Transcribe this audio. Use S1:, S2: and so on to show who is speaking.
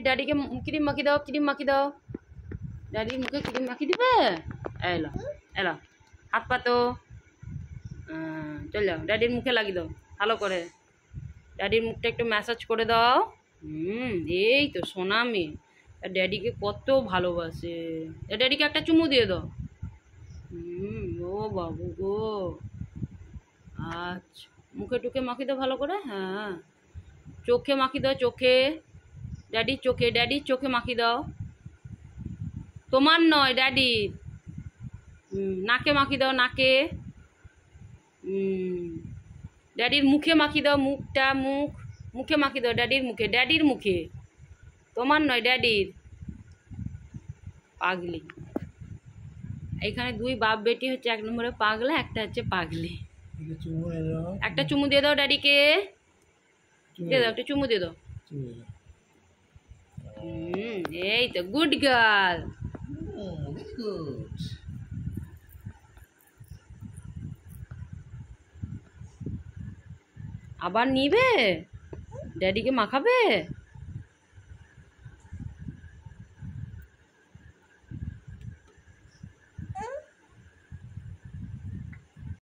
S1: ড্যাডিকে cream মাখি দাও, cream মাখি দাও। ড্যাডির মুখে ক্রিম মাখি দিবে। এলো এলো, হাত পাতো। চল যাও, ড্যাডির মুখে লাগিয়ে দাও ভালো করে। ড্যাডির মুখটা একটু ম্যাসাজ করে দাও। এই তো সোনা মেয়ে, ড্যাডিকে কত ভালোবাসে। ড্যাডিকে একটা চুমু দিয়ে দাও। ও বাবু গো। আচ্ছা, মুখে টুকে মাখি দাও ভালো করে। হ্যাঁ, চোখে মাখি দাও, চোখে। ড্যাডির চোখে, ড্যাডির চোখে মাখি দাও। তোমার নয়, ড্যাডির। নাকে মাখি দাও, নাকে। ড্যাডির মুখে মাখি দাও, মুখটা, মুখে মাখি দাও, ড্যাডির মুখে, ড্যাডির মুখে। তোমার নয়, ড্যাডির। পাগলি। এখানে দুই বাপ বেটি হচ্ছে, 1 নম্বরে পাগলা, একটা হচ্ছে পাগলি। একটা চুমু দিয়ে দাও ড্যাডিকে। দিয়ে দাও, একটা চুমু দিয়ে দাও। এই তো গুড গার্ল। আবার নিবে, ড্যাডিকে মাখাবে।